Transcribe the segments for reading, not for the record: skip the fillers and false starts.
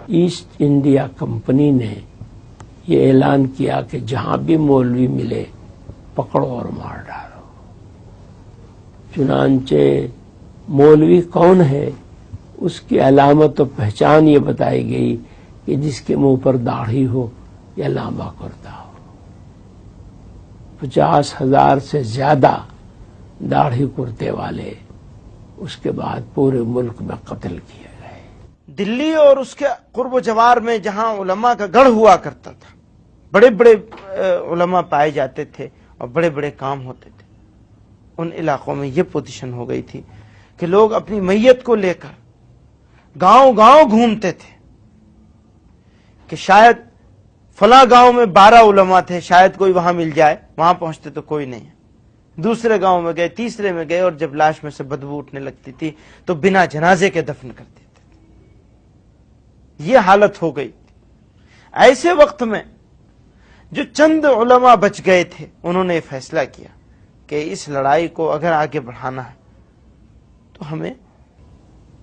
East India company نے یہ اعلان کیا کہ جہاں بھی مولوی ملے پکڑو اور مار ڈالو. چنانچہ مولوی کون ہے اس کی علامت و پہچان یہ بتائی گئی کہ جس کے منہ پر داڑھی ہو یا لمبا کرتا ہو. 50,000 سے زیادہ داڑھی کرتے والے اس کے بعد پورے ملک میں قتل کیے گئے. دلی اور اس کے قرب و جوار میں جہاں علماء کا گڑھ ہوا کرتا تھا، بڑے بڑے علماء پائے جاتے تھے اور بڑے بڑے کام ہوتے تھے، ان علاقوں میں یہ پوزیشن ہو گئی تھی کہ لوگ اپنی میت کو لے کر گاؤں گاؤں گھومتے تھے کہ شاید فلاں گاؤں میں 12 علماء تھے، شاید کوئی وہاں مل جائے. وہاں پہنچتے تو کوئی نہیں. دوسرے گاؤں میں گئے، تیسرے میں گئے، اور جب لاش میں سے بدبو اٹھنے لگتی تھی تو بنا جنازے کے دفن کر دیتے تھے. یہ حالت ہو گئی. ایسے وقت میں جو چند علماء بچ گئے تھے انہوں نے فیصلہ کیا کہ اس لڑائی کو اگر آگے بڑھانا ہے تو ہمیں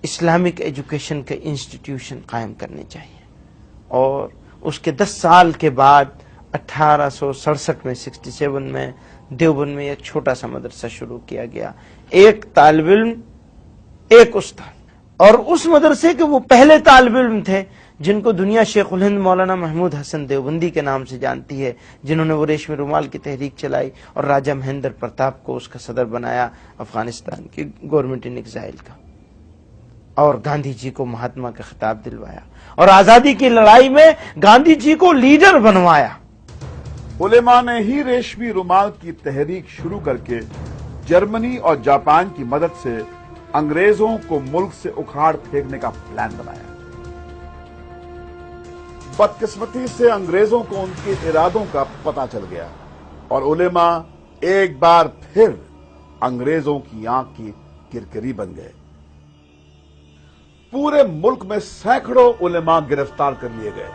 اسلامک ایجوکیشن کے انسٹیٹیوشن قائم کرنے چاہیے. اور اس کے 10 سال کے بعد 1867 میں 67 میں دیوبند میں ایک چھوٹا سا مدرسہ شروع کیا گیا. ایک طالب علم، ایک استاد. اور اس مدرسے کے وہ پہلے طالب علم تھے جن کو دنیا شیخ الہند مولانا محمود حسن دیوبندی کے نام سے جانتی ہے، جنہوں نے وہ ریشمی رومال کی تحریک چلائی اور راجہ مہندر پرتاپ کو اس کا صدر بنایا افغانستان کی گورنمنٹ ان ایگزائل کا، اور گاندھی جی کو مہاتما کا خطاب دلوایا اور آزادی کی لڑائی میں گاندھی جی کو لیڈر بنوایا. علماء نے ہی ریشمی رومال کی تحریک شروع کر کے جرمنی اور جاپان کی مدد سے انگریزوں کو ملک سے اکھاڑ پھینکنے کا پلان بنایا. بدقسمتی سے انگریزوں کو ان کے ارادوں کا پتہ چل گیا اور علماء ایک بار پھر انگریزوں کی آنکھ کی کرکری بن گئے. پورے ملک میں سینکڑوں علماء گرفتار کر لیے گئے.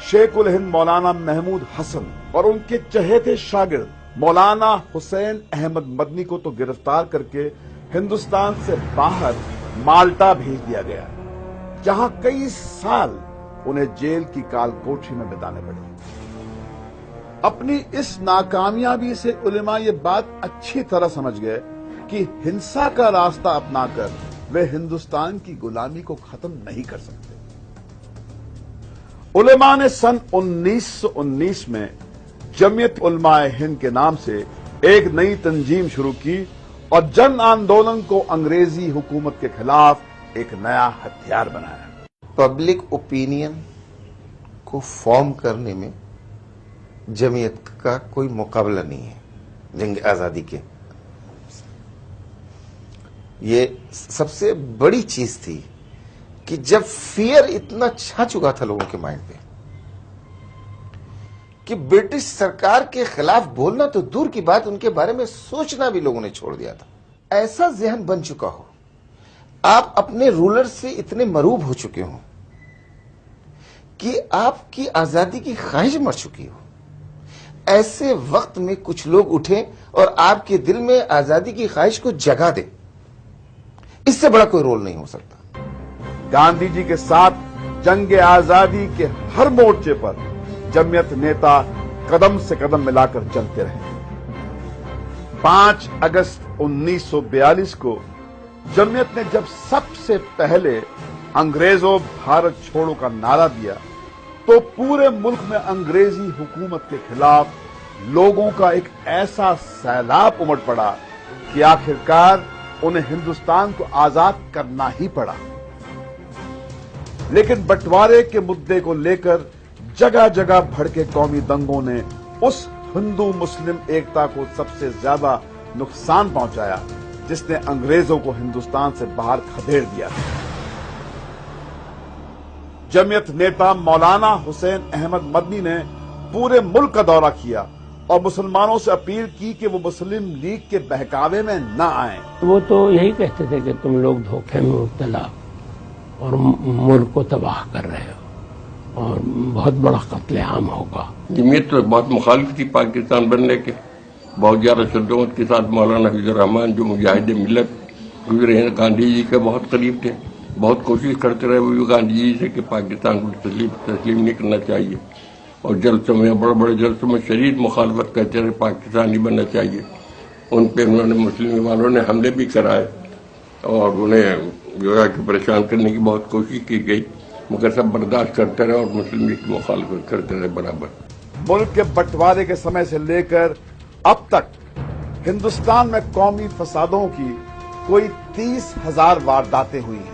شیخ الہند مولانا محمود حسن اور ان کے چہیتے شاگرد مولانا حسین احمد مدنی کو تو گرفتار کر کے ہندوستان سے باہر مالٹا بھیج دیا گیا، جہاں کئی سال انہیں جیل کی کال کوٹھی میں بتانے پڑے. اپنی اس ناکامیابی سے علماء یہ بات اچھی طرح سمجھ گئے کہ ہنسا کا راستہ اپنا کر وہ ہندوستان کی غلامی کو ختم نہیں کر سکتے. علماء نے سن 1919 میں جمعیت علماء ہند کے نام سے ایک نئی تنظیم شروع کی اور جن آندولن کو انگریزی حکومت کے خلاف ایک نیا ہتھیار بنایا. پبلک اوپینین کو فارم کرنے میں جمعیت کا کوئی مقابلہ نہیں ہے جنگ آزادی کے. یہ سب سے بڑی چیز تھی کہ جب فیئر اتنا چھا چکا تھا لوگوں کے مائنڈ پہ کہ برٹش سرکار کے خلاف بولنا تو دور کی بات، ان کے بارے میں سوچنا بھی لوگوں نے چھوڑ دیا تھا. ایسا ذہن بن چکا ہو، آپ اپنے رولر سے اتنے مروب ہو چکے ہوں کہ آپ کی آزادی کی خواہش مر چکی ہو. ایسے وقت میں کچھ لوگ اٹھیں اور آپ کے دل میں آزادی کی خواہش کو جگا دیں، اس سے بڑا کوئی رول نہیں ہو سکتا. گاندھی جی کے ساتھ جنگ آزادی کے ہر مورچے پر جمعیت نیتا قدم سے قدم ملا کر چلتے رہے. 5 اگست 1942 کو جمعیت نے جب سب سے پہلے انگریزوں بھارت چھوڑو کا نعرہ دیا تو پورے ملک میں انگریزی حکومت کے خلاف لوگوں کا ایک ایسا سیلاب امڑ پڑا کہ آخرکار انہیں ہندوستان کو آزاد کرنا ہی پڑا. لیکن بٹوارے کے مدعے کو لے کر جگہ جگہ بھڑکے قومی دنگوں نے اس ہندو مسلم ایکتا کو سب سے زیادہ نقصان پہنچایا جس نے انگریزوں کو ہندوستان سے باہر کھدیڑ دیا. جمعیت نیتا مولانا حسین احمد مدنی نے پورے ملک کا دورہ کیا اور مسلمانوں سے اپیل کی کہ وہ مسلم لیگ کے بہکاوے میں نہ آئیں. وہ تو یہی کہتے تھے کہ تم لوگ دھوکے میں مبتلا اور ملک کو تباہ کر رہے ہو اور بہت بڑا قتل عام ہوگا. جمعیت تو بہت مخالف تھی پاکستان بننے کے. بہت زیادہ شدت کے ساتھ مولانا حفیظ الرحمان جو مجاہد ملت گزرے ہیں گاندھی جی کے بہت قریب تھے، بہت کوشش کرتے رہے وہ گاندھی جی سے کہ پاکستان کو تسلیم نہیں کرنا چاہیے، اور جلسوں میں بڑے بڑے جلسوں میں شدید مخالفت کرتے رہے، پاکستان نہیں بننا چاہیے۔ ان پہ انہوں نے مسلم والوں نے حملے بھی کرائے اور انہیں جو ہے کہ پریشان کرنے کی بہت کوشش کی گئی، مگر سب برداشت کرتے رہے اور مسلم لیگ کی مخالفت کرتے رہے برابر۔ ملک کے بٹوارے کے سمے سے لے کر اب تک ہندوستان میں قومی فسادوں کی کوئی 30,000 وارداتیں ہوئی ہیں۔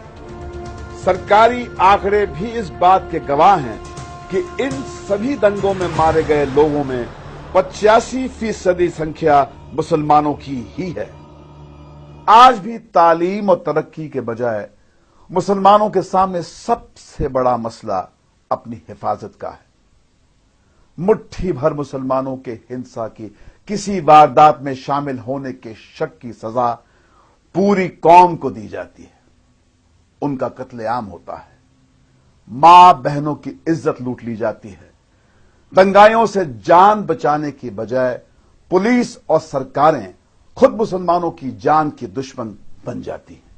سرکاری آنکڑے بھی اس بات کے گواہ ہیں کہ ان سبھی دنگوں میں مارے گئے لوگوں میں 85% سنکھیا مسلمانوں کی ہی ہے۔ آج بھی تعلیم اور ترقی کے بجائے مسلمانوں کے سامنے سب سے بڑا مسئلہ اپنی حفاظت کا ہے۔ مٹھی بھر مسلمانوں کے ہنسا کی کسی واردات میں شامل ہونے کے شک کی سزا پوری قوم کو دی جاتی ہے، ان کا قتل عام ہوتا ہے، ماں بہنوں کی عزت لوٹ لی جاتی ہے، دنگائیوں سے جان بچانے کی بجائے پولیس اور سرکاریں خود مسلمانوں کی جان کی دشمن بن جاتی ہیں۔